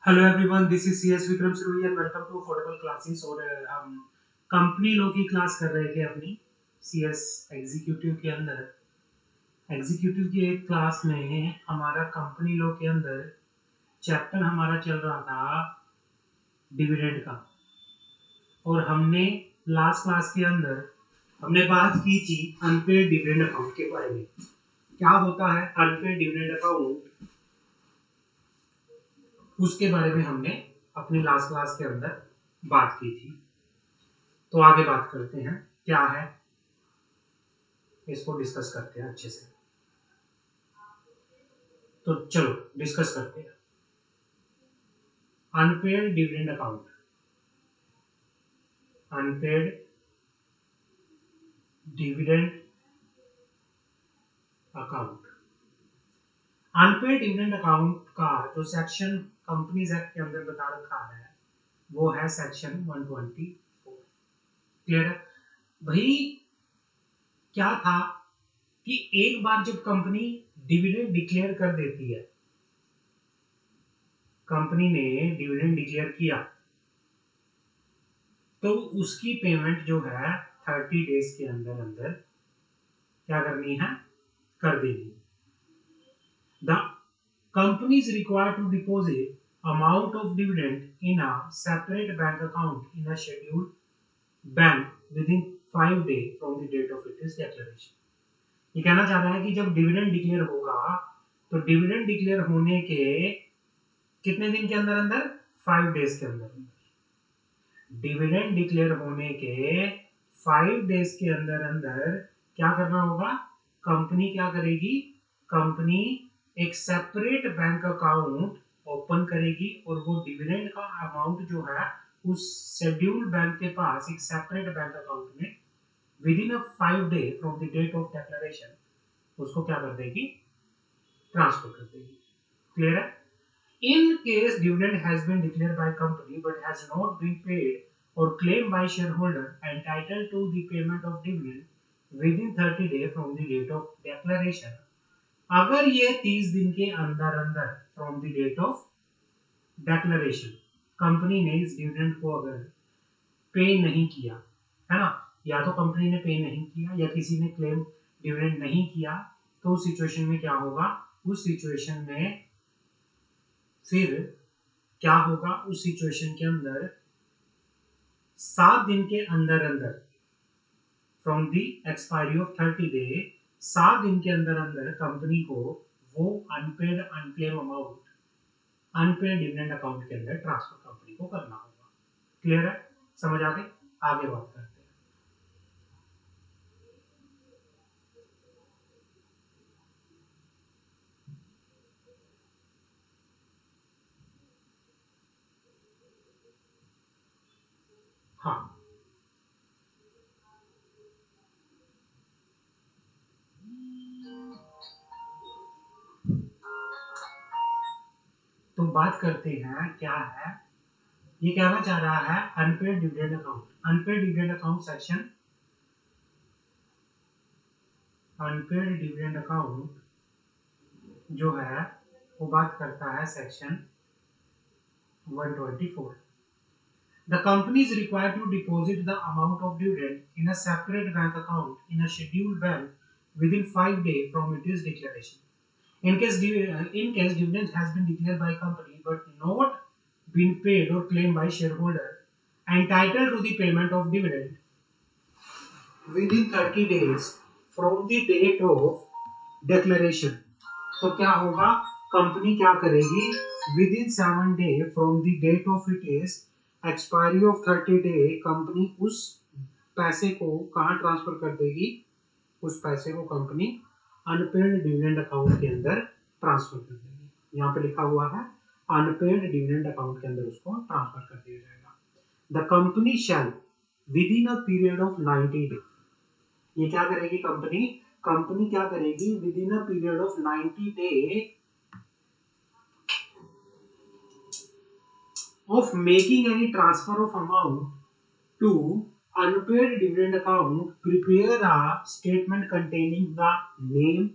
Hello everyone, this is CS Vikram Surai and welcome to affordable classes. और हम company law की class कर रहे थे अपनी सीएस एग्जीक्यूटिव के अंदर। एग्जीक्यूटिव की एक क्लास में हमारा कंपनी लॉ के अंदर चैप्टर हमारा चल रहा था डिविडेंड का। और हमने लास्ट क्लास के अंदर हमने बात की थी अनपेड डिविडेंड अकाउंट के बारे में। क्या होता है अनपेड डिविडेंड अकाउंट, उसके बारे में हमने अपनी लास्ट क्लास के अंदर बात की थी। तो आगे बात करते हैं क्या है, इसको डिस्कस करते हैं अच्छे से। तो चलो डिस्कस करते हैं unpaid dividend account. Unpaid dividend account, unpaid dividend account का जो सेक्शन कंपनीज एक्ट के अंदर बता रखा है वो है सेक्शन 124। क्लियर है भाई? क्या था कि एक बार जब कंपनी डिविडेंड डिक्लेयर कर देती है, कंपनी ने डिविडेंड डिक्लेयर किया, तो उसकी पेमेंट जो है 30 डेज के अंदर अंदर क्या करनी है, कर देनी। The company is required to deposit amount of dividend in a separate bank account in a scheduled bank within 5 day from the date of its declaration. ये कहना चाह रहा है कि जब डिविडेंड डिक्लेयर होगा तो डिविडेंड डिक्लेयर होने के कितने दिन के अंदर अंदर, 5 डेज के अंदर अंदर। डिविडेंड डिक्लेयर होने के 5 डेज के अंदर अंदर क्या करना होगा, कंपनी क्या करेगी, कंपनी एक सेपरेट बैंक अकाउंट ओपन करेगी और वो डिविडेंड का अमाउंट जो है उस शेड्यूल्ड बैंक के पास एक सेपरेट बैंक अकाउंट में within a 5 day from the date of declaration उसको क्या कर देगी, ट्रांसफर कर देगी। क्लियर है? In case dividend has been declared by company but has not been paid or claimed by shareholder entitled to the payment of dividend within 30 days from the date of declaration, अगर ये 30 दिन के अंदर अंदर from the date of declaration company ने इस dividend को अगर पे नहीं किया, है ना, या तो कंपनी ने पे नहीं किया या किसी ने क्लेम डिविडेंड नहीं किया, तो उस सिचुएशन में क्या होगा, उस सिचुएशन में फिर क्या होगा, उस सिचुएशन के अंदर 7 दिन के अंदर अंदर from the expiry of 30 day, 7 दिन के अंदर अंदर कंपनी को वो unpaid unclaim amount unpaid dividend account के अंदर ट्रांसफर कंपनी को करना होगा। क्लियर है? समझ आ गई? आगे बात करते हैं। हाँ, तो बात करते हैं क्या है, ये कहना चाह रहा है unpaid dividend account. Unpaid dividend account section, unpaid dividend account जो है वो बात करता है section 124। The company is required to deposit the amount of dividend in a separate bank account in a scheduled bank within 5 days from its declaration. In case dividend has been declared by company but not been paid or claimed by shareholder entitled to the payment of dividend within 30 days from the date of declaration, तो क्या होगा, company क्या करेगी, within 7 day from the date of it is expiry of 30 day, company उस पैसे को कहाँ transfer कर देगी, उस पैसे को कंपनी अनपेड डिविडेंड अकाउंट के अंदर ट्रांसफर कर देगी। यहाँ पे लिखा हुआ है अनपेड डिविडेंड अकाउंट के अंदर उसको ट्रांसफर कर दिया जाएगा। The company shell with in a period of 90 day, ये क्या करेगी कंपनी, कंपनी क्या करेगी, within a period of 90 day of making any transfer of amount to unpaid dividend account, prepare a statement containing the name,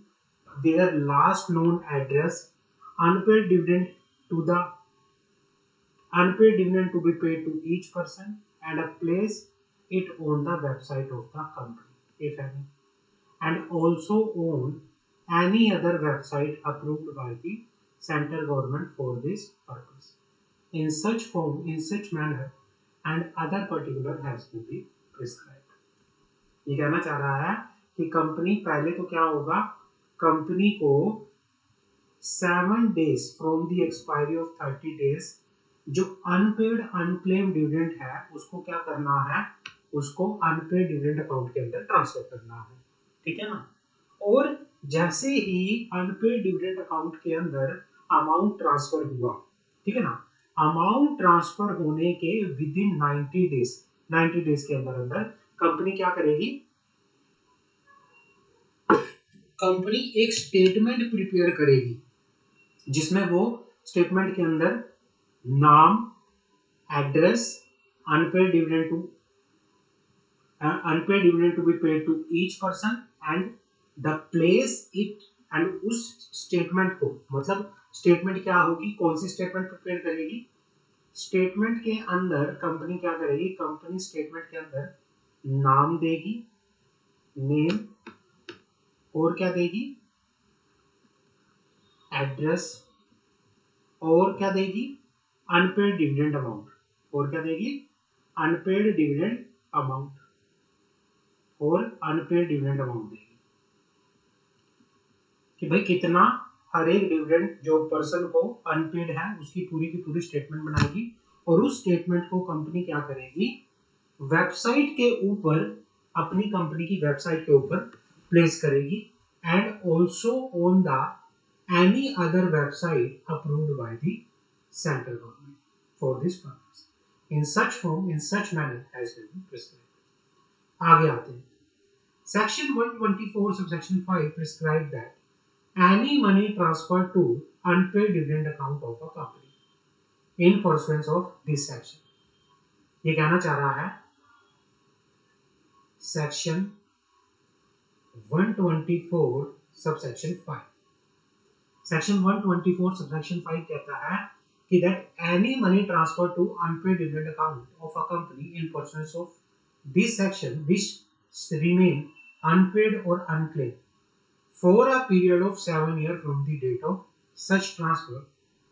their last known address, unpaid dividend to the unpaid dividend to be paid to each person and place it on the website of the company if any, and also on any other website approved by the central government for this purpose in such form, in such manner, and other particular has to be prescribed. ये कहना चाह रहा है कि company पहले तो क्या होगा, कंपनी को 7 days from the expiry of 30 days जो अनपेड अनक्लेम डिविडेंड है उसको क्या करना है, उसको अनपेड डिविडेंड अकाउंट के अंदर ट्रांसफर करना है, ठीक है ना। और जैसे ही अनपेड डिविडेंड अकाउंट के अंदर अमाउंट ट्रांसफर हुआ, ठीक है ना, अमाउंट ट्रांसफर होने के विद इन 90 डेज के अंदर अंदर कंपनी क्या करेगी, कंपनी एक स्टेटमेंट प्रिपेयर करेगी जिसमें वो स्टेटमेंट के अंदर नाम, address, unpaid dividend to be paid to each person and the place it, and उस स्टेटमेंट को, मतलब स्टेटमेंट क्या होगी, कौन सी स्टेटमेंट प्रिपेयर करेगी, स्टेटमेंट के अंदर कंपनी क्या करेगी, कंपनी स्टेटमेंट के अंदर नाम देगी, नेम, और क्या देगी, एड्रेस, और क्या देगी, अनपेड डिविडेंड अमाउंट, और क्या देगी, अनपेड डिविडेंड अमाउंट, और अनपेड डिविडेंड अमाउंट देगी कि भाई कितना हर एक डिविडेंड जो पर्सन को अनपेड है उसकी पूरी की पूरी स्टेटमेंट बनाएगी, और उस स्टेटमेंट को कंपनी क्या करेगी, वेबसाइट के ऊपर, अपनी कंपनी की वेबसाइट के ऊपर प्लेस करेगी, and also on the any other website approved by the central government for this purpose in such form, in such manner as will be prescribed. आगे आते हैं, section 124 subsection 5 prescribe that any money transferred to unpaid dividend account of a company in pursuance of this section, ये कहना चाह रहा है section 124 subsection 5, section 124 subsection 5 कहता है कि that any money transfer to unpaid dividend account of a company in pursuance of this section which remain unpaid और unclaim for a period of 7 years from the date of such transfer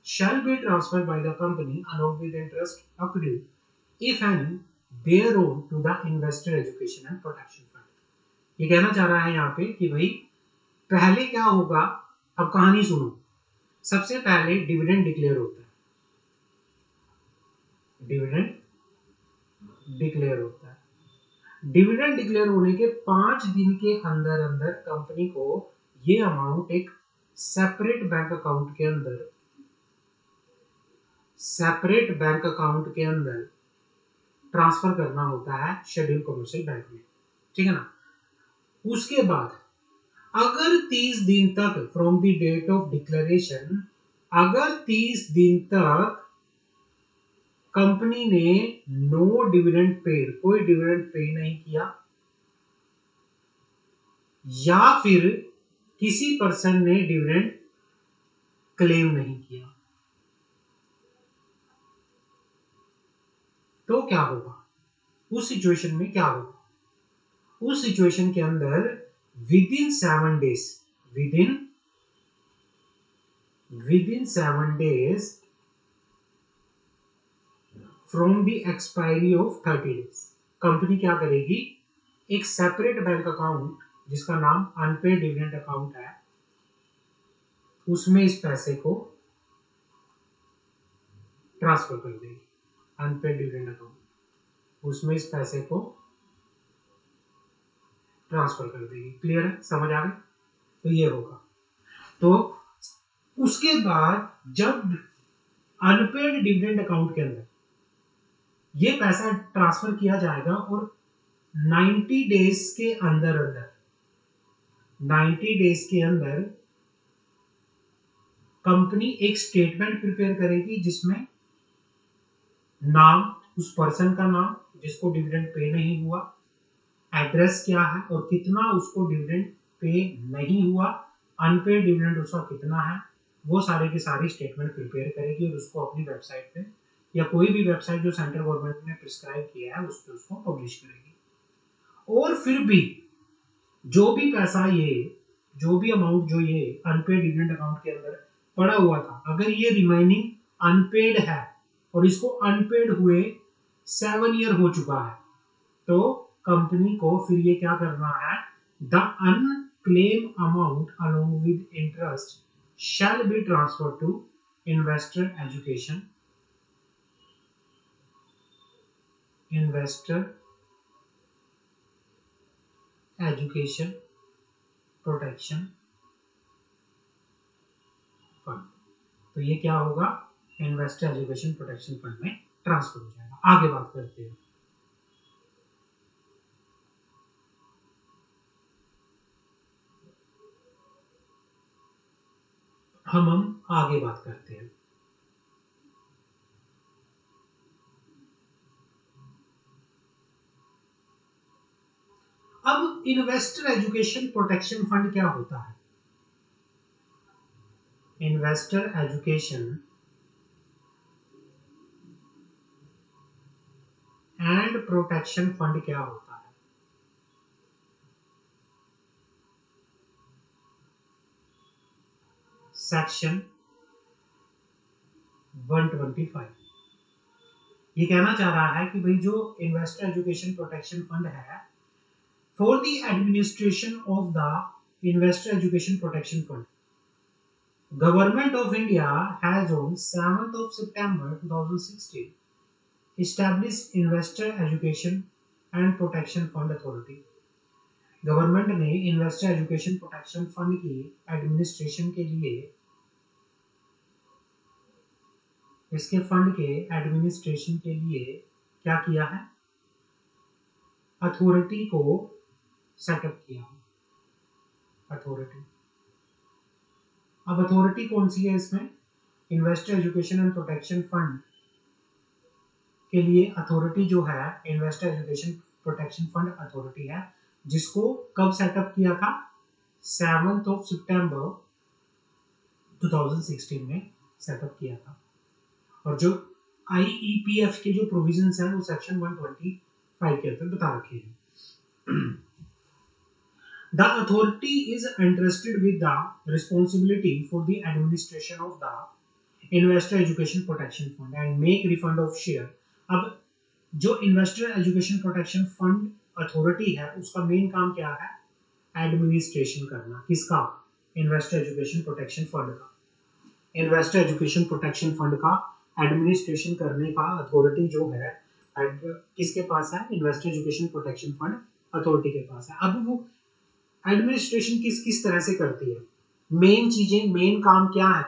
shall be transferred by the company along with interest accrued if any thereon to the investor education and protection fund. ये कहना चाह रहा है यहाँ पे कि भाई पहले क्या होगा, अब कहानी सुनो, सबसे पहले डिविडेंड डिक्लेयर होता है, डिविडेंड डिक्लेयर होता है, डिविडेंड डिक्लेयर होने के 5 दिन के अंदर अंदर कंपनी को ये अमाउंट एक सेपरेट बैंक अकाउंट के अंदर ट्रांसफर करना होता है शेड्यूल कमर्शियल बैंक में, ठीक है ना। उसके बाद अगर 30 दिन तक from the date of declaration, अगर 30 दिन तक कंपनी ने नो डिविडेंड पेड, कोई डिविडेंड पे नहीं किया, या फिर किसी पर्सन ने डिविडेंड क्लेम नहीं किया, तो क्या होगा, उस सिचुएशन में क्या होगा, उस सिचुएशन के अंदर within 7 days from the expiry of 30 days company क्या करेगी, एक सेपरेट बैंक अकाउंट जिसका नाम अनपेड डिविडेंड अकाउंट है, उसमें इस पैसे को ट्रांसफर कर देगी, अनपेड डिविडेंड अकाउंट, उसमें इस पैसे को ट्रांसफर कर देगी। क्लियर है, समझ आ गई, तो ये होगा। तो उसके बाद जब अनपेड डिविडेंड अकाउंट के अंदर ये पैसा ट्रांसफर किया जाएगा और 90 डेज के अंदर कंपनी एक स्टेटमेंट प्रिपेयर करेगी जिसमें नाम, उस पर्सन का नाम जिसको डिविडेंड पे नहीं हुआ, एड्रेस क्या है और कितना उसको डिविडेंड पे नहीं हुआ, अनपेड डिविडेंड उसका कितना है, वो सारे की सारी स्टेटमेंट प्रिपेयर करेगी और उसको अपनी वेबसाइट पे या कोई भी वेबसाइट जो सेंट्रल गवर्नमेंट ने प्रिस्क्राइब किया है उस पर उसको पब्लिश करेगी। और फिर भी जो भी पैसा ये, जो भी अमाउंट जो ये अनपेड डिविडेंड अकाउंट के अंदर पड़ा हुआ था, अगर ये रिमेनिंग अनपेड है और इसको अनपेड हुए 7 ईयर हो चुका है, तो कंपनी को फिर ये क्या करना है, the unclaim amount along with interest shall be transfer to investor education protection fund. तो ये क्या होगा, इन्वेस्टर एजुकेशन प्रोटेक्शन फंड में ट्रांसफर हो जाएगा। आगे बात करते हैं। हम आगे बात करते हैं। अब इन्वेस्टर एजुकेशन प्रोटेक्शन फंड क्या होता है? Investor education and protection fund क्या होता है? सेक्शन 125 ये कहना चाह रहा है कि भाई जो इन्वेस्टर एजुकेशन प्रोटेक्शन फंड है, for the administration of the investor education protection fund, government of India has on 7th of September 2016 established investor education and protection fund authority. Government ने इन्वेस्टर एजुकेशन प्रोटेक्शन फंड की administration के लिए, इसके fund के administration के लिए क्या किया है, अथॉरिटी को सेटअप किया। अथॉरिटी, अब अथॉरिटी कौन सी है इसमें, investor education and protection fund के लिए अथॉरिटी जो है investor education protection fund authority है, जिसको कब सेटअप किया था, 7th of September 2016 में सेटअप किया था। और जो IEPF के जो प्रोविजंस हैं वो सेक्शन 125 के अंदर बता रखे हैं। The authority is entrusted with the responsibility for the administration of the investor education protection fund and make refund of share। अब जो investor education protection fund authority है उसका मेन काम क्या है, एडमिनिस्ट्रेशन करना। किसका, इन्वेस्टर एजुकेशन प्रोटेक्शन फंड का। इन्वेस्टर एजुकेशन प्रोटेक्शन फंड का एडमिनिस्ट्रेशन करने का अथॉरिटी जो है किसके पास है, investor education protection fund authority के पास है। अब वो एडमिनिस्ट्रेशन किस किस तरह से करती है, मेन चीजें, मेन काम क्या है,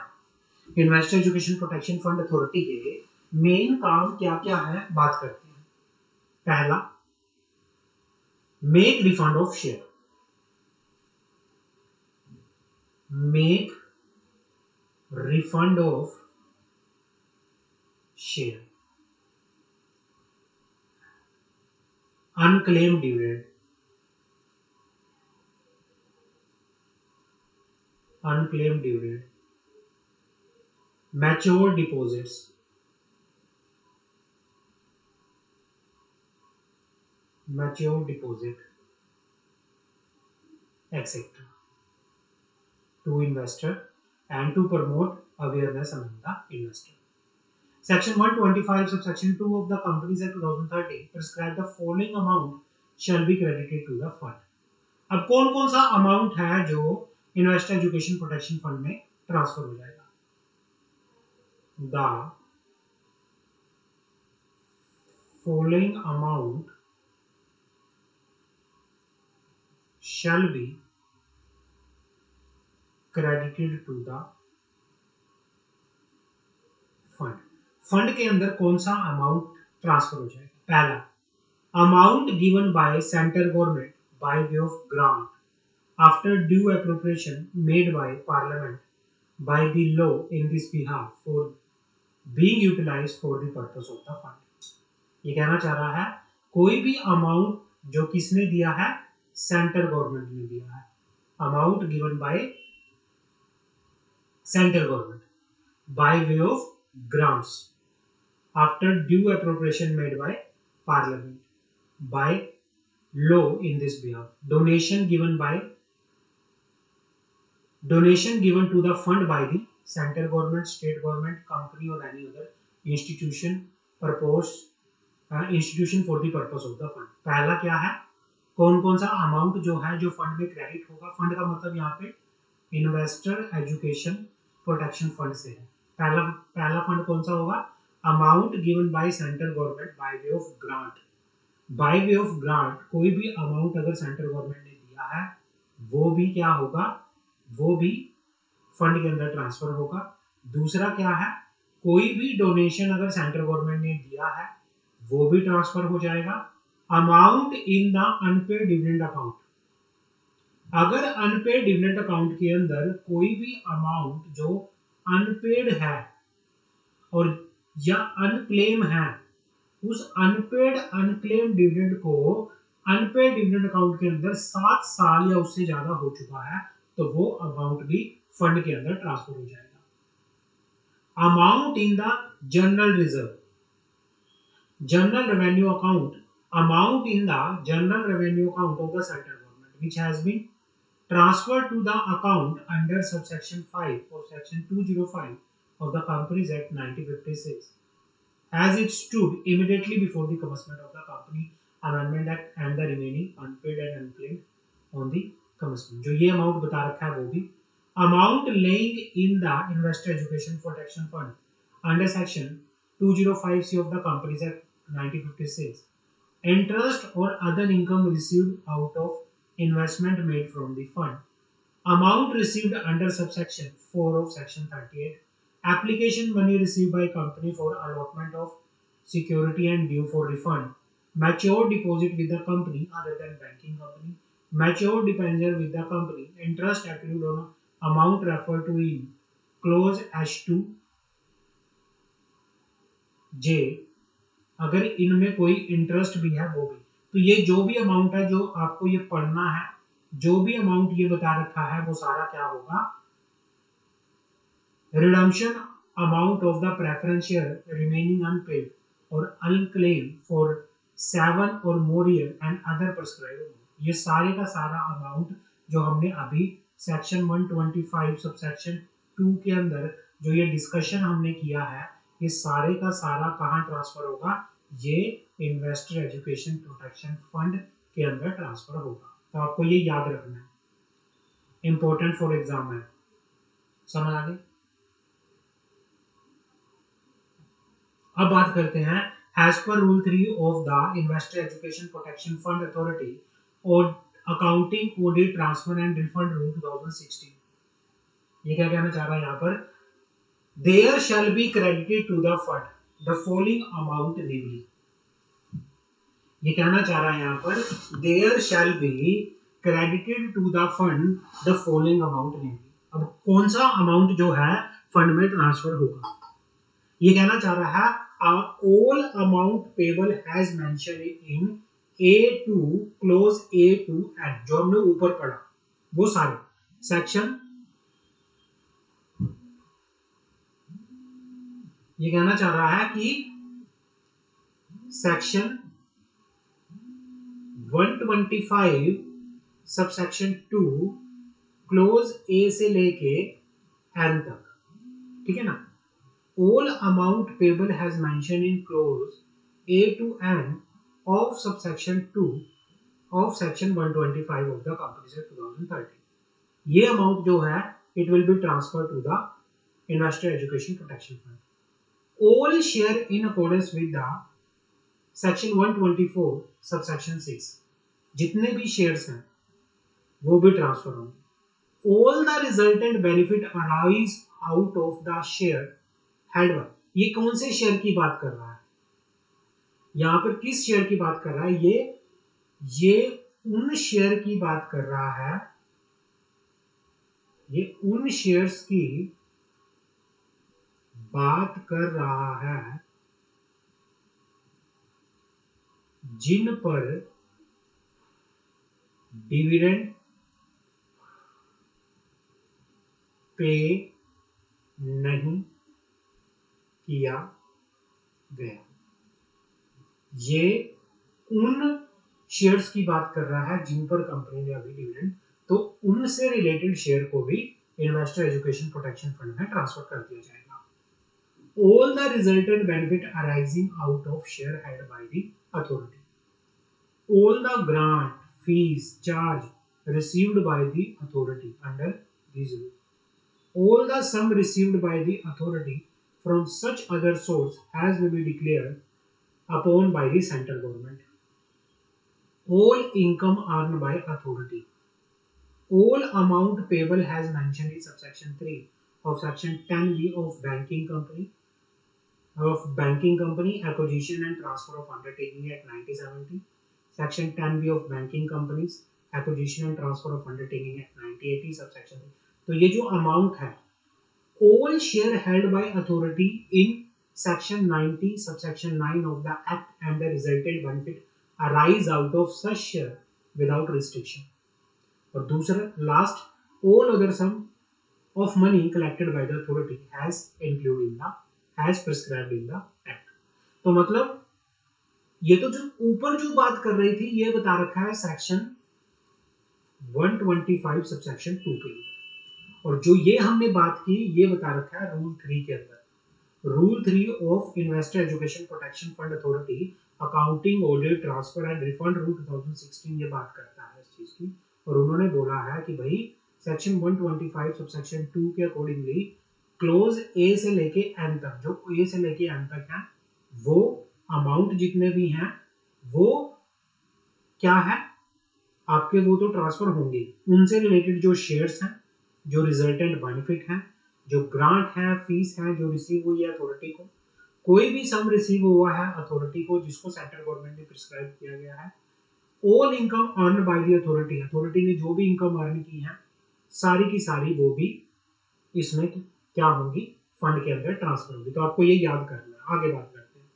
investor education protection fund authority के मेन काम क्या क्या है बात करते हैं। पहला, make refund of share, make refund of share, unclaim dividend, unclaimed dividend, mature deposits, mature deposit, etc. to investor and to promote awareness among the investor. Section 125 subsection 2 of the Companies Act 2013 prescribe the following amount shall be credited to the fund। अब कौन कौन सा amount है जो investor education protection fund में transfer हो जाएगा, the following amount shall be credited to the fund। Fund के अंदर कौन सा अमाउंट ट्रांसफर हो जाएगा, पहला, amount given by central government by way of grant after due appropriation made by parliament by the law in this behalf for being utilised for the purpose of the fund. ये कहना चाह रहा है कोई भी अमाउंट जो किसने दिया है, सेंट्रल गवर्नमेंट ने दिया है, amount given by central government by way of grants, after due appropriation made by Parliament by law in this behalf. Donation given to the fund by the central government, state government, company or any other institution institution for the purpose of the fund. पहला क्या है, कौन कौन सा amount जो है जो fund में क्रेडिट होगा, फंड का मतलब यहाँ पे इन्वेस्टर एजुकेशन प्रोटेक्शन फंड से है। पहला फंड कौन सा होगा, amount given by central government by way of grant. Bye way of grant कोई भी अमाउंट अगर सेंट्रल गवर्नमेंट ने दिया है वो भी क्या होगा, वो भी फंड के अंदर ट्रांसफर होगा। दूसरा क्या है, कोई भी डोनेशन अगर सेंट्रल गवर्नमेंट ने दिया है वो भी ट्रांसफर हो जाएगा। Amount in the unpaid dividend account, अगर अनपेड डिविडेंड अकाउंट के अंदर कोई भी अमाउंट जो अनपेड है और या अनक्लेम है, उस अनपेड अनक्लेम डिविडेंड को अनपेड डिविडेंड अकाउंट के अंदर 7 साल या उससे ज्यादा हो चुका है तो वो अमाउंट भी फंड के अंदर ट्रांसफर हो जाएगा। Amount in the general reserve, general revenue account, amount in the general revenue account of the central government which has been transferred to the account under subsection 5 of section 205 of the Companies Act 1956 as it stood immediately before the commencement of the Company Amendment Act and the remaining unpaid and unclaimed on the commencement। जो ये amount बता रखा है वो भी amount laying in the Investor Education Protection Fund under section 205C of the Companies Act 1956, interest or other income received out of investment made from the fund, amount received under subsection 4 of section 38, application money received by company for allotment of security and due for refund, mature deposit with the company other than banking company, mature debenture with the company, interest accrued on amount referred to in clause H2 J, अगर इनमें कोई interest भी है वो भी। तो ये जो भी अमाउंट है जो आपको ये पढ़ना है, जो भी अमाउंट ये बता रखा है वो सारा क्या होगा, redemption amount of the preference share remaining unpaid और अनक्लेम फॉर 7 और more year and other prescribed, ये सारे का सारा अमाउंट जो हमने अभी सेक्शन 125 सब सेक्शन 2 के अंदर जो ये डिस्कशन हमने किया है, ये सारे का सारा कहाँ ट्रांसफर होगा, ये इन्वेस्टर एजुकेशन प्रोटेक्शन फंड के अंदर ट्रांसफर होगा। तो आपको ये याद रखना है, इंपॉर्टेंट फॉर एग्जाम है। समझ आ गई। अब बात करते हैं एज पर rule 3 of the investor education protection fund authority और accounting audit transfer and refund rule 2016। ये क्या कहना चाह रहा है यहाँ पर, there shall be credited to the fund the following amount namely. ये कहना चाह रहा है यहाँ पर, there shall be credited to the fund the following amount namely. अब कौन सा अमाउंट जो है फंड में ट्रांसफर होगा, ये कहना चाह रहा है all amount payable has mention in A2 close A2 and, जो हमने ऊपर पढ़ा वो सारे सेक्शन, ये कहना चाह रहा है कि सेक्शन 125 सबसेक्शन 2 क्लोज ए से लेके एन तक, ठीक है ना। All amount payable has mention in clause A to N of subsection 2 of section 125 of the companies act 2013, ये अमाउंट जो है it will be transfer to the investor education protection fund. All share in accordance with the section 124 subsection 6, जितने भी shares हैं वो भी transfer होंगे। All the resultant benefit arise out of the share held by, ये कौन से share की बात कर रहा है, यहां पर किस शेयर की बात कर रहा है, ये उन शेयर की बात कर रहा है, ये उन शेयर्स की बात कर रहा है जिन पर डिविडेंड पे नहीं किया गया। ये उन शेयर्स की बात कर रहा है जिन पर कंपनी ने अभी डिविडेंड, तो उनसे रिलेटेड शेयर को भी इन्वेस्टर एजुकेशन प्रोटेक्शन फंड में ट्रांसफर कर दिया जाएगा। All the resultant benefit arising out of share held by the authority, all the grant, fees, charge received by the authority under these rules, all the sum received by the authority from such other source as may be declared upon by the central government, all income earned by authority, all amount payable as mentioned in subsection 3 of section 10b of banking company acquisition and transfer of undertaking Act 1970, Section 10B of Banking Companies Acquisition and Transfer of Undertaking Act 1980 subsection 3. तो ये जो amount है, all share held by authority in section 90 subsection 9 of the act and the resultant benefit arise out of such share without restriction. और दूसरा last, all other sum of money collected by the authority has prescribed in the act. तो मतलब ये तो जो ऊपर जो बात कर रही थी ये बता रखा है सेक्शन 125 सबसेक्शन 2 के अंदर, और जो ये हमने बात की ये बता रखा है रूल 3 के अंदर। Rule 3 of investor education protection fund authority accounting audit transfer and refund rule 2016 ये बात करता है इस चीज की, और उन्होंने बोला है कि भाई सेक्शन 125 सबसेक्शन 2 के अकॉर्डिंगली क्लोज ए से लेके एन तक, जो ए से लेके एन तक है, वो अमाउंट जितने भी हैं वो क्या है आपके, वो तो ट्रांसफर होंगे। उनसे रिलेटेड जो शेयर्स हैं, जो रिजल्टेंट बेनिफिट हैं, जो ग्रांट है, फीस है जो रिसीव हुई है अथॉरिटी को, कोई भी सम रिसीव हुआ है अथॉरिटी को जिसको सेंट्रल गवर्नमेंट ने प्रिस्क्राइब किया गया है, all income earn by the authority, authority ने जो भी इनकम अर्न की है सारी की सारी वो भी इसमें क्या होगी, फंड के अंदर ट्रांसफर होगी। तो आपको ये याद करना है। आगे बात करते हैं।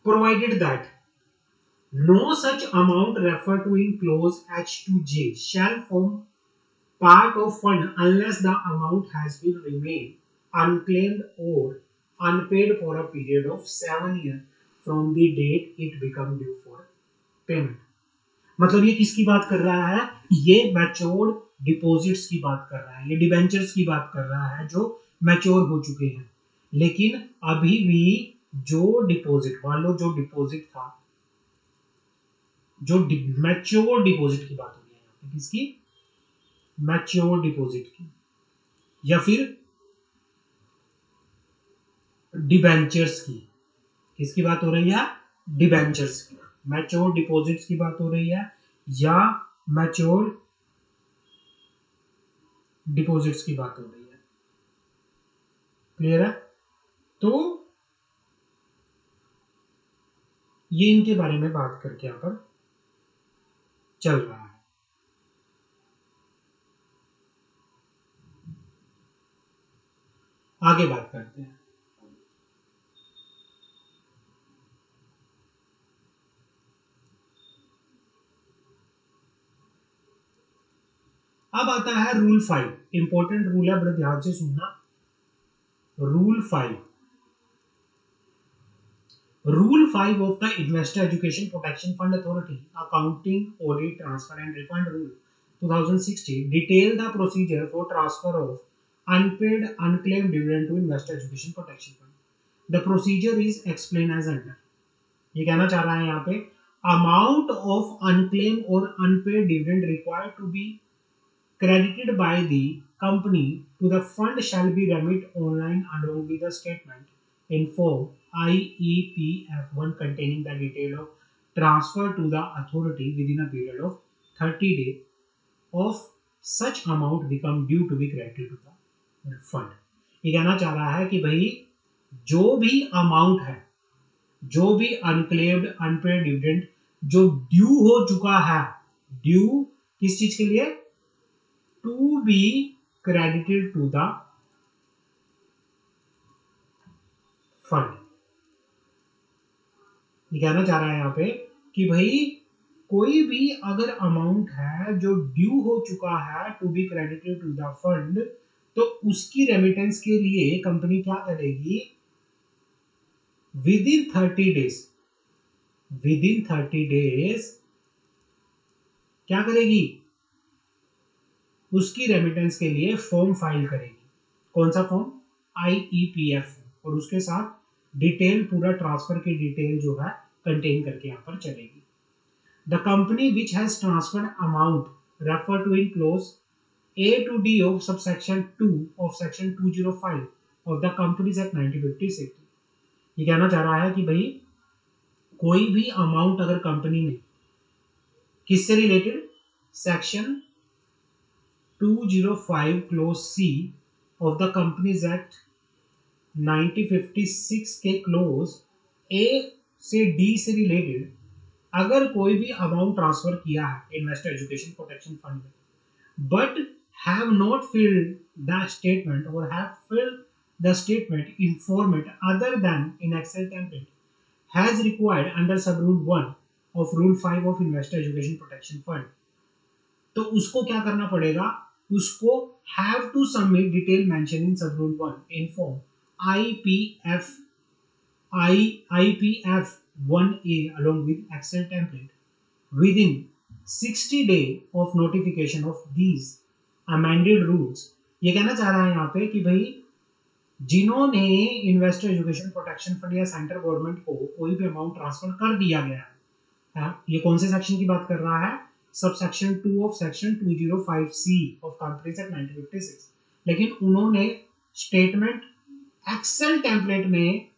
Provided that no such amount referred to in clause H to J shall form part of fund unless the amount has been remained unclaimed or unpaid for a period of 7 years from the date it become due for payment. मतलब ये किसकी बात कर रहा है, ये matured deposits की बात कर रहा है, ये डिबेंचर्स की बात कर रहा है जो मैच्योर हो चुके हैं, लेकिन अभी भी जो डिपॉजिट, मान लो जो डिपॉजिट था, जो मैच्योर डिपॉजिट की बात हो रही है, किसकी, मैच्योर डिपॉजिट की, या फिर डिबेंचर्स की, किसकी बात हो रही है, डिबेंचर्स की, मैच्योर डिपॉजिट्स की बात हो रही है या मैच्योर डिपॉजिट्स की बात हो रही है। क्लियर है? तो ये इनके बारे में बात करके यहाँ पर चल रहा है। आगे बात करते हैं। अब आता है रूल 5, इंपॉर्टेंट रूल है, बड़े ध्यान से सुनना। Rule 5 of the Investor Education Protection Fund Authority Accounting Audit Transfer and Refund Rule 2016 detail the procedure for transfer of unpaid unclaimed dividend to Investor Education Protection Fund. The procedure is explained as under. ये कहना चाह रहा है यहाँ पे, amount of unclaimed or unpaid dividend required to be credited by the company to the fund shall be remitted online along with the statement in form IEPF1 containing the detail of transfer to the authority within a period of 30 days of such amount become due to be credited to the fund. ये कहना चाह रहा है कि भाई जो भी amount है, जो भी अनक्लेम्ड अनपेड डिविडेंड जो ड्यू हो चुका है, ड्यू किस चीज के लिए, to be credited to the fund. ये कहना चाह रहा है यहाँ पे कि भाई कोई भी अगर अमाउंट है जो ड्यू हो चुका है to be credited to the fund, तो उसकी रेमिटेंस के लिए कंपनी क्या करेगी, within 30 days, within 30 days क्या करेगी, उसकी रेमिटेंस के लिए फॉर्म फाइल करेगी। कौन सा फॉर्म, IEPF, और उसके साथ डिटेल, पूरा ट्रांसफर की डिटेल जो है कंटेन करके यहाँ पर चलेगी। The company which has transferred amount refer to in clause A to D of subsection 2 of section 205 of the Companies Act 1956। ये कहना चाह रहा है कि भाई कोई भी अमाउंट अगर कंपनी ने किससे related, section 205 close C of the companies act 1956 के क्लोज A से D से रिलेटेड अगर कोई भी अमाउंट ट्रांसफर किया है इन्वेस्टर एजुकेशन प्रोटेक्शन फंड में, but have not filled the statement or have filled the statement in format other than in Excel template has required under sub rule 1 of rule 5 of investor education protection fund, तो उसको क्या करना पड़ेगा, उसको have to submit detail mention in sub rule 1 in form IPF 1A along with Excel template within 60 days of notification of these amended rules. ये कहना चाह रहा है यहाँ पे कि भाई जिन्होंने इन्वेस्टर एजुकेशन प्रोटेक्शन फंड या सेंट्रल गवर्नमेंट को कोई भी अमाउंट ट्रांसफर कर दिया गया है, ये कौन से सेक्शन की बात कर रहा है, sub section 2 of section 205C of companies act 1956, लेकिन उन्होंने स्टेटमेंट एक्सेल टेम्पलेट में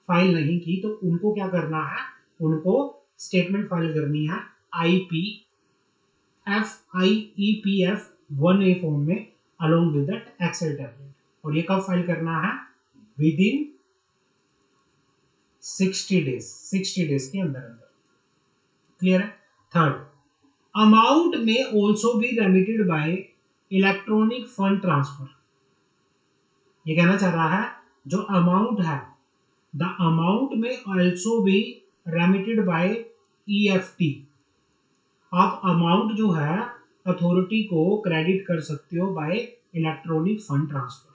फाइल नहीं की, तो उनको क्या करना है, उनको स्टेटमेंट फाइल करनी है IEPF 1A फॉर्म में along with that Excel template, और ये कब फाइल करना है, विद इन 60 डेज के अंदर अंदर। क्लियर है। Third, amount may also be remitted by electronic fund transfer. ये कहना चाह रहा है जो अमाउंट है, the amount may also be remitted by EFT। आप अमाउंट जो है अथॉरिटी को क्रेडिट कर सकते हो by electronic fund transfer,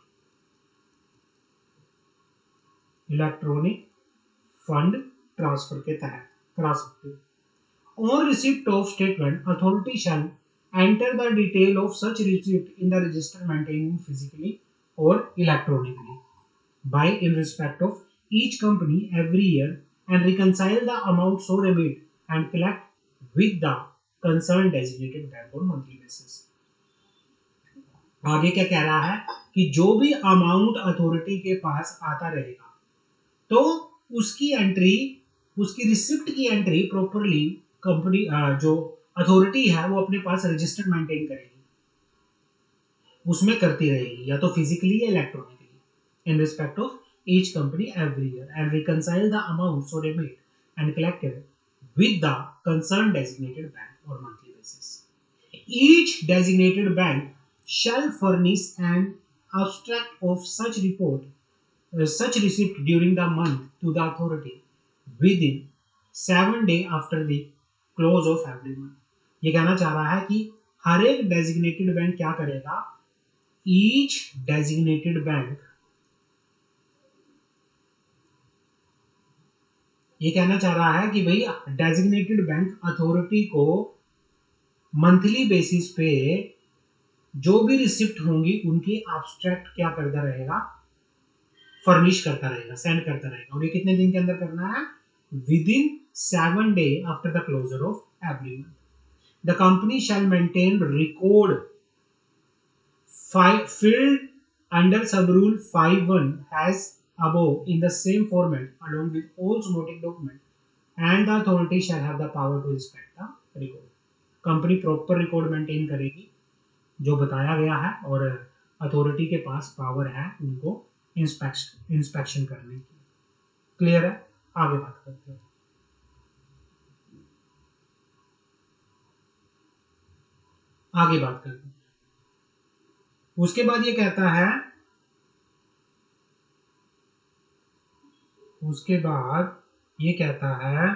electronic fund transfer के तहत करा सकते हो। On receipt of statement authority shall enter the detail of such receipt in the register maintained physically और electronically by in respect of each company every year and reconcile the amount so remit and collect with the concern designated bank on monthly basis. आगे क्या कह रहा है कि जो भी amount authority के पास आता रहेगा, तो उसकी एंट्री, उसकी रिसिप्ट की एंट्री प्रॉपरली कंपनी जो अथॉरिटी है वो अपने पास रजिस्टर मेंटेन करेगी, उसमें करती रहेगी, या तो फिजिकली या electronically, in respect of each company every year and reconcile the amount so remit and collected with the concerned designated bank or monthly basis. Each designated bank shall furnish an abstract of such report, such receipt during the month to the authority within 7 days after the close of every month. ये कहना चाह रहा है कि हर एक designated bank क्या करेगा, each designated bank, ये कहना चाह रहा है कि भाई डेजिग्नेटेड बैंक अथॉरिटी को मंथली बेसिस पे जो भी रिसिप्ट होंगी उनकी एब्स्ट्रैक्ट क्या करता रहेगा, फर्निश करता रहेगा, सेंड करता रहेगा, और ये कितने दिन के अंदर करना है, within 7 days after the closure of every month. The company shall maintain record filled under sub rule 5(1) as above in the same format along with all supporting document, and the authority shall have the power to inspect the record। Company proper record maintain करेगी जो बताया गया है, और authority के पास power है उनको inspection करने की। क्लियर है। आगे बात करते हैं। आगे बात करते हैं। उसके बाद ये कहता है, उसके बाद ये कहता है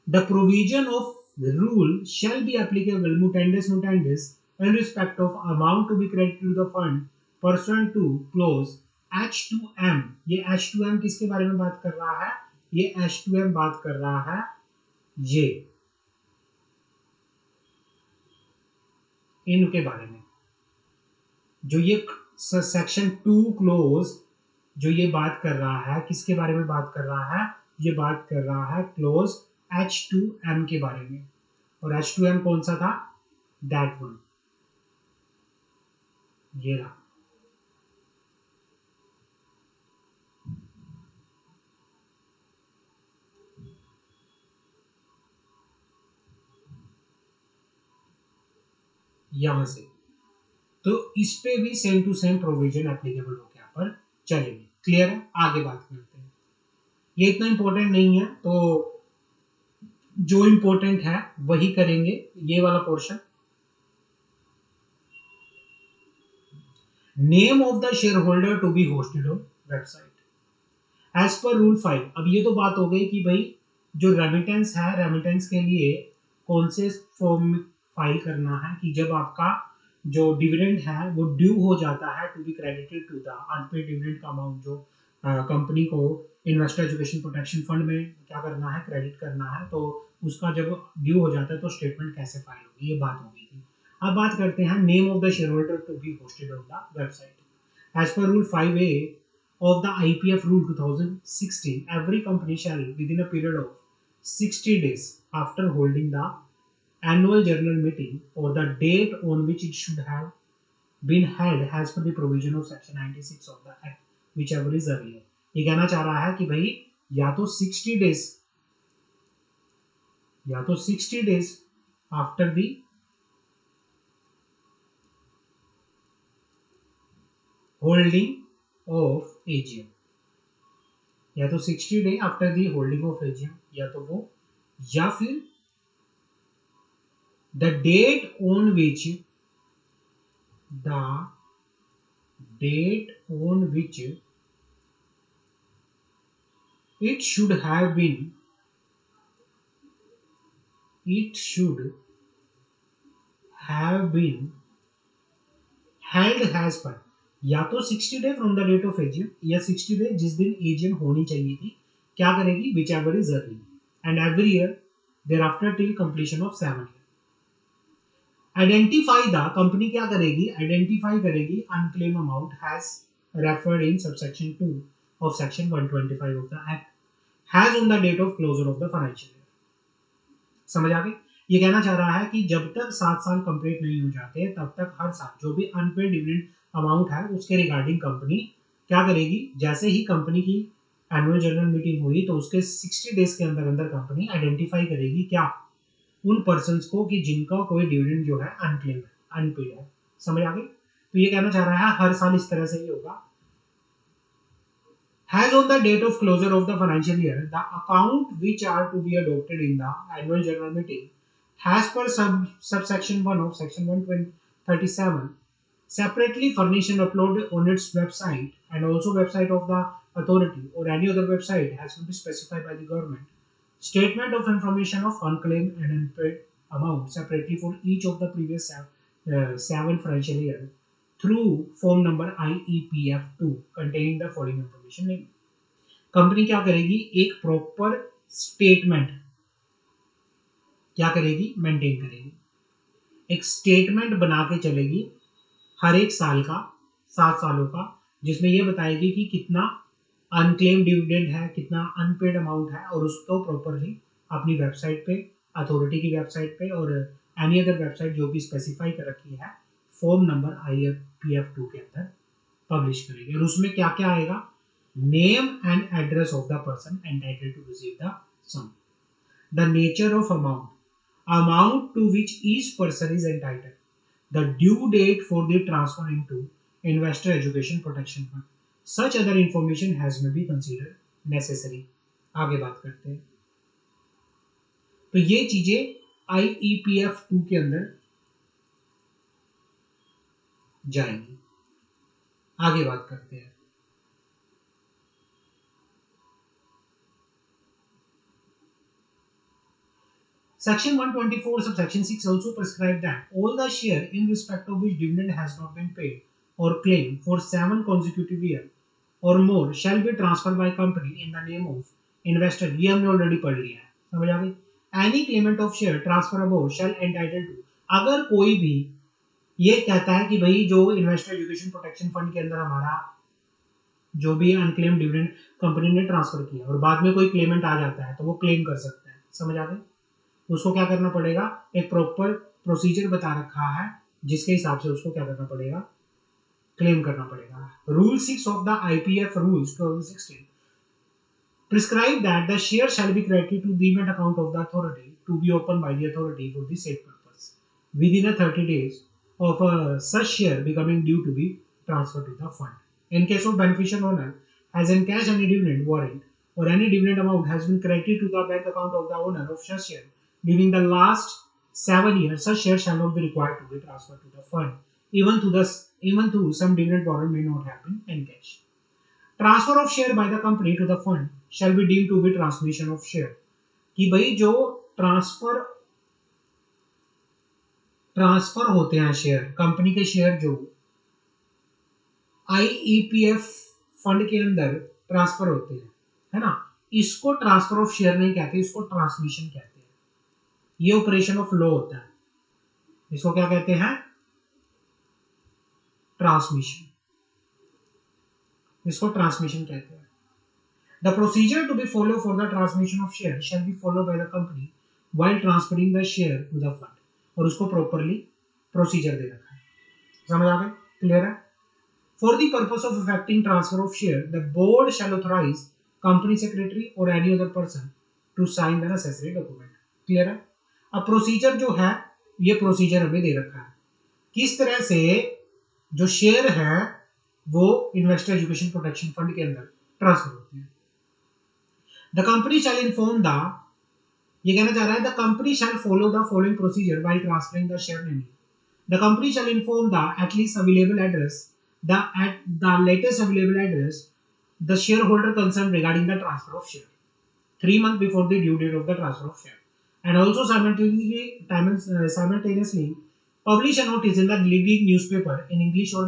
The provision of the rule shall be applicable mutandis mutandis in respect of amount to be credited to the fund pursuant to clause H2M. ये H2M किसके बारे में बात कर रहा है? ये H2M बात कर रहा है ये इनके बारे में। जो ये सेक्शन 2 क्लोज जो ये बात कर रहा है किसके बारे में बात कर रहा है? ये बात कर रहा है क्लोज H2M के बारे में। और H2M कौन सा था? दैट वन, ये रहा। यहां से तो इस पे भी same to same provision applicable हो गया पर चलेंगे। क्लियर है? आगे बात करते हैं। ये इतना इंपॉर्टेंट नहीं है तो जो इंपॉर्टेंट है वही करेंगे। ये वाला portion, name of the share holder to be hosted on website as पर रूल 5। अब ये तो बात हो गई कि भाई जो रेमिटेंस है, रेमिटेंस के लिए कौन से फॉर्म में फाइल करना है कि जब आपका जो डिविडेंड है वो ड्यू हो जाता है to be credited to the unpaid dividend का अमाउंट जो कंपनी को इन्वेस्टर एजुकेशन प्रोटेक्शन फंड में क्या करना है, क्रेडिट करना है। तो उसका जब ड्यू हो जाता है तो स्टेटमेंट कैसे फाइल होगी, ये बात हो गई थी। अब बात करते हैं name of the share holder to be hosted on the website as पर rule 5A of the IPF Rule 2016, every company shall, within a period of 60 days after holding the annual general meeting or the date on which it should have been held as per the provision of section 96 of the act, whichever is earlier। ये कहना चाह रहा है कि भाई या तो 60 days after the holding of AGM, या तो 60 day after the holding of AGM, या तो वो, या फिर the date on which it should have been held as per, या तो 60 day from the date of AGM या 60 डे जिस दिन AGM होनी चाहिए थी, क्या करेगी, whichever is early, and every year thereafter till completion of 7 year. Identify the, company क्या करेगी, आइडेंटिफाई करेगी unclaim amount has referred in subsection 2 of section 125 of the act has on the date of closure of the financial year. समझ आ गई? ये कहना चाह रहा है कि जब तक 7 साल कंप्लीट नहीं हो जाते तब तक हर साल जो भी अनपेड डिविडेंड अमाउंट है उसके रिगार्डिंग कंपनी क्या करेगी, जैसे ही कंपनी की एनुअल जनरल मीटिंग हुई तो उसके 60 डेज के अंदर अंदर कंपनी आइडेंटिफाई करेगी क्या, उन पर्संस को कि जिनका कोई डिविडेंड जो है अनक्लेम है, अनपेड है। समझ आ गई? तो ये कहना चाह रहा है हर साल इस तरह से ही होगा। Has on the date of closure of the financial year, the account which are to be adopted in the annual general meeting, has per subsection 1 of section 137, separately furnish and upload on its website and also website of the authority or any other website has to be specified by the government, statement of information of unclaimed and unpaid amount separately for each of the previous 7 financial year through form number IEPF2 containing the following information। Company क्या करेगी, एक proper statement क्या करेगी, maintain करेगी, एक statement बना के चलेगी हर एक साल का, 7 सालों का, जिसमें यह बताएगी कि कितना अनक्लेम डिविडेंड है, कितना अनपेड अमाउंट है, और उसको प्रॉपरली अपनी वेबसाइट पे, अथॉरिटी की वेबसाइट पे और एनी अदर वेबसाइट जो भी स्पेसिफाई कर रखी है फॉर्म नंबर IEPF2 के अंदर पब्लिश करेगी। और उसमें क्या क्या आएगा, name and address of the person entitled to receive the sum, the nature of amount to which each person is entitled, the due date for the transfer into investor education protection fund, such other information has may be considered necessary. आगे बात करते हैं। तो ये चीजें IEPF2 के अंदर जाएंगी। आगे बात करते हैं। Section 124 subsection 6 also prescribe that all the share in respect of which dividend has not been paid or claimed for 7 consecutive years or more shall be transferred by company in the name of investor. ये हमने already पढ़ लिया है, समझ आ गई. Any claimant of share transfer above shall entitled to, अगर कोई भी ये कहता है कि भाई जो इन्वेस्टर एजुकेशन प्रोटेक्शन फंड के अंदर हमारा जो भी अनक्लेम डिविडेंड कंपनी ने ट्रांसफर किया और बाद में कोई क्लेमेंट आ जाता है तो वो क्लेम कर सकता है, समझ आ गई. उसको क्या करना पड़ेगा, एक प्रॉपर प्रोसीजर बता रखा है जिसके हिसाब से उसको क्या करना पड़ेगा, क्लेम करना पड़ेगा. Rule 6 of the IPF rules 2016 prescribe that the share shall be credited to the demat account of the authority to be opened by the authority for the said purpose within a 30 days of such share becoming due to be transferred to the fund. In case of beneficial owner has encashed any dividend warrant or any dividend amount has been credited to the bank account of the owner of such share during the last 7 years, such share shall not be required to be transferred to the fund, even though some dividend warrant may not have been encashed. Transfer of share by the company to the fund shall be deemed to be transmission of share. कि भाई जो transfer होते हैं share, company के share जो आईईपीएफ fund के अंदर transfer होते हैं, है ना, इसको ट्रांसफर ऑफ शेयर नहीं कहते, इसको ट्रांसमिशन कहते हैं. ये ऑपरेशन ऑफ लॉ होता है, इसको क्या कहते हैं, ट्रांसमिशन. इसको ट्रांसमिशन कहते हैं. The procedure to be followed for the transmission of share shall be followed by the company while transferring the share to the fund. और उसको प्रॉपरली प्रोसीजर दे रखा है, समझ आ गए, क्लियर है. For the purpose of effecting transfer of share, the board shall authorize company secretary or any other person to sign the necessary document. Clear है. अब procedure जो है ये प्रोसीजर हमें दे रखा है किस तरह से जो शेयर है वो इन्वेस्टर एजुकेशन प्रोटेक्शन फंड के अंदर ट्रांसफर होती है. The company shall inform the, ये कहना चाह रहा है the company shell follow the following procedure while transferring the share name. The company shall inform the at least available address, the latest available address the share holder concern regarding the transfer of share 3 months before the due date of the transfer of share, and also simultaneously publish a notice in the leading newspaper in English or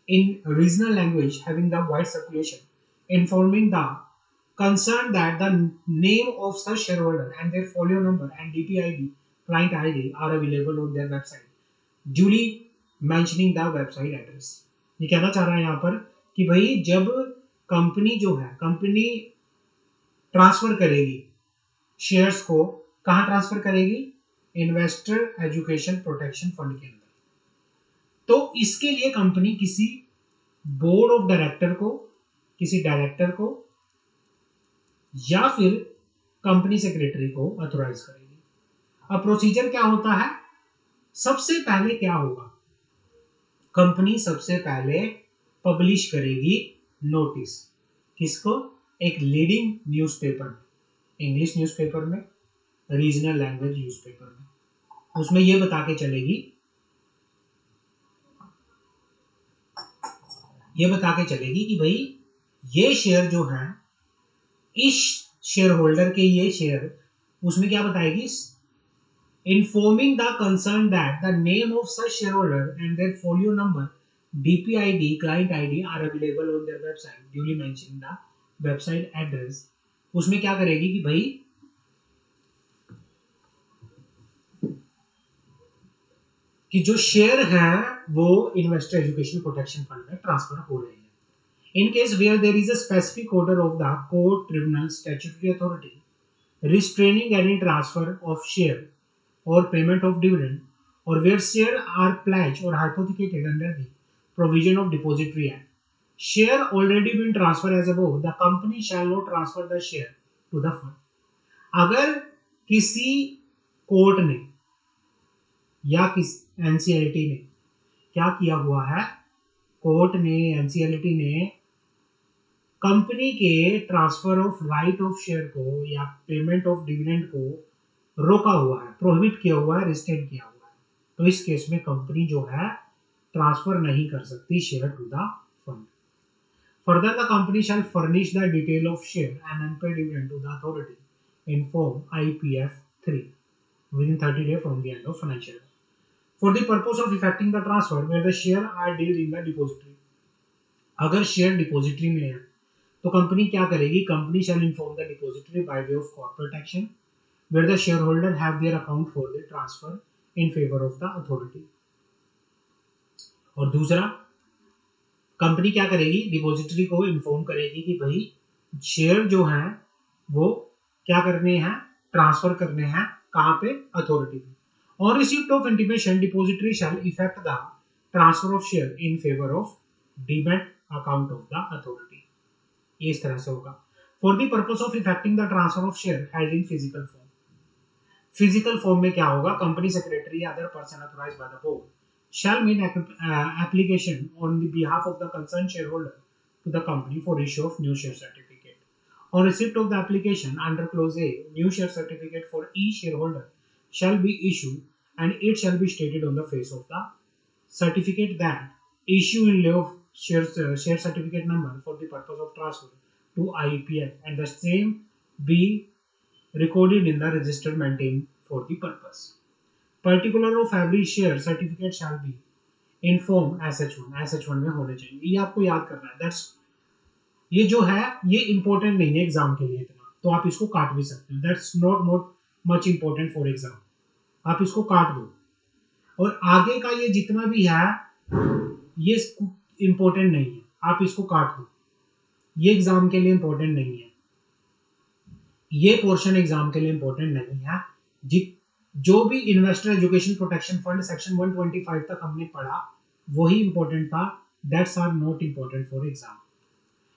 in regional language having the wide circulation, informing the concerned that the name of such shareholder and their folio number and DPID client ID are available on their website, duly mentioning the website address. ये कहना चाह रहा है यहाँ पर कि भाई जब कंपनी जो है, कंपनी ट्रांसफर करेगी शेयर्स को, कहाँ ट्रांसफर करेगी, इन्वेस्टर एजुकेशन प्रोटेक्शन फंड के अंदर, तो इसके लिए कंपनी किसी बोर्ड ऑफ डायरेक्टर को, किसी डायरेक्टर को या फिर कंपनी सेक्रेटरी को ऑथराइज करेगी. अब प्रोसीजर क्या होता है, सबसे पहले क्या होगा, कंपनी सबसे पहले पब्लिश करेगी नोटिस, किसको, एक लीडिंग न्यूज़पेपर, इंग्लिश न्यूज़पेपर में, रीजनल लैंग्वेज न्यूज़पेपर में, उसमें ये बता के चलेगी, ये बता के चलेगी कि भाई ये शेयर जो है, इस शेयर होल्डर के ये शेयर, उसमें क्या बताएगी, informing the concern that the name of such share holder and their folio number, DPID, client ID are available on their website, duly mentioning the website address. उसमें क्या करेगी कि भाई कि जो शेयर है वो इन्वेस्टर एजुकेशन प्रोटेक्शन फंड में ट्रांसफर हो रहे हैं. In case where there is a specific order of the court, tribunal, statutory authority restraining any transfer of share or payment of dividend, or where shares are pledged or hypothecated under the provision of Depository Act, share already been transferred as above, the company shall not transfer the share to the fund. अगर किसी court ने या किसी NCLT ने क्या किया हुआ है, कोर्ट ने, एनसीएलटी ने कंपनी के transfer of right of share को या पेमेंट ऑफ डिविडेंड को रोका हुआ है, प्रोहिबिट किया हुआ है, रिस्ट्रेन किया हुआ है, तो इस केस में कंपनी जो है ट्रांसफर नहीं कर सकती share to the fund. Further the company shall furnish the detail of share and unpaid dividend to the authority in form IPF 3. within 30 days from the end of financial year. For the purpose of effecting the transfer where the share are dealt in the depository. अगर share depository में है तो company क्या करेगी? Company shall inform the depository by way of corporate action where the share holder have their account for the transfer in favour of the authority. और दूसरा, company क्या करेगी? डिपॉजिटरी को इन्फॉर्म करेगी कि भाई शेयर जो हैं वो क्या करने हैं? ट्रांसफर करने हैं. कहाँ पे? अथॉरिटी पे. On receipt of intimation depository shall effect the transfer of share in favour of demat account of the authority. ये इस तरह से होगा. For the purpose of effecting the transfer of share held in physical form. Physical form में क्या होगा? Company secretary या other person authorised by the board shall make application on the behalf of the concerned shareholder to the company for issue of new share certificate. On receipt of the application under clause A, new share certificate for each shareholder shall be issued and it shall be stated on the face of the certificate that issue in lieu of share certificate number for the purpose of transfer to IEPF and the same be recorded in the register maintained for the purpose. Particular of every share certificate shall be in form SH1 में होने चाहिए. ये आपको याद करना है. That's ये जो है ये इंपॉर्टेंट नहीं है एग्जाम के लिए इतना, तो आप इसको काट भी सकते हो. That's not much important for exam. आप इसको काट दो. और आगे का ये जितना भी है ये इंपॉर्टेंट नहीं है, आप इसको काट दो. ये एग्जाम के लिए इंपॉर्टेंट नहीं है. ये पोर्शन एग्जाम के लिए इंपॉर्टेंट नहीं है. जो भी investor education protection fund section 125 तक हमने पढ़ा वही इंपॉर्टेंट था. That's are not important for exam.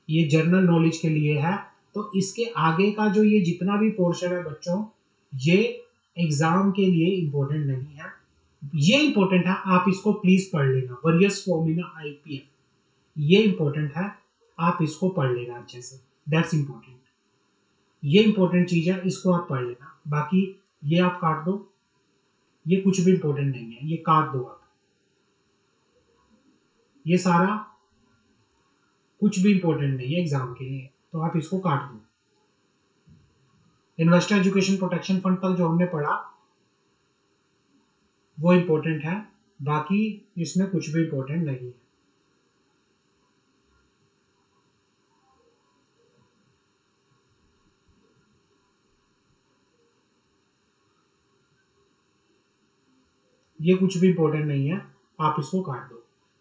ये जनरल नॉलेज के लिए है. तो इसके आगे का जो ये जितना भी पोर्शन है बच्चों ये एग्जाम के लिए इंपॉर्टेंट नहीं है. ये इंपॉर्टेंट है, आप इसको प्लीज पढ़ लेना. वेरियस फॉर्मूला आईपीएफ ये इंपॉर्टेंट है, आप इसको पढ़ लेना अच्छे से. That's important. ये इंपॉर्टेंट चीज है, इसको आप पढ़ लेना. बाकी ये आप काट दो. ये कुछ भी इंपॉर्टेंट नहीं है, ये काट दो आप. ये सारा कुछ भी इंपॉर्टेंट नहीं है एग्जाम के लिए, तो आप इसको काट दो. इन्वेस्टर एजुकेशन प्रोटेक्शन फंड तक जो हमने पढ़ा वो इंपॉर्टेंट है. बाकी इसमें कुछ भी इंपॉर्टेंट नहीं है. ये कुछ भी इंपॉर्टेंट नहीं है, आप इसको काट दो.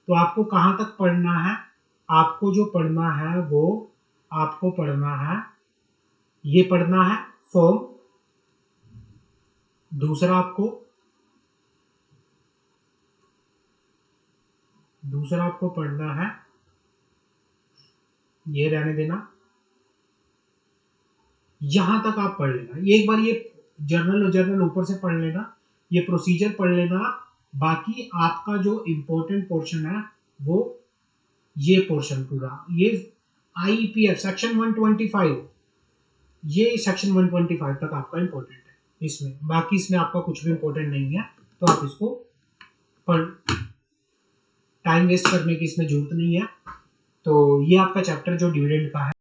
तो आपको कहां तक पढ़ना है? आपको जो पढ़ना है वो आपको पढ़ना है, ये पढ़ना है फॉर्म. दूसरा आपको पढ़ना है, ये रहने देना. यहां तक आप पढ़ लेना. एक बार ये जर्नल ऊपर से पढ़ लेना, ये प्रोसीजर पढ़ लेना. बाकी आपका जो इंपॉर्टेंट पोर्शन है वो ये पोर्शन पूरा, ये आईपीएफ सेक्शन 125, ये सेक्शन 125 तक आपका इंपॉर्टेंट है इसमें. बाकी इसमें आपका कुछ भी इंपॉर्टेंट नहीं है, तो आप इसको पढ़. टाइम वेस्ट करने की इसमें जरूरत नहीं है. तो ये आपका चैप्टर जो डिविडेंड का है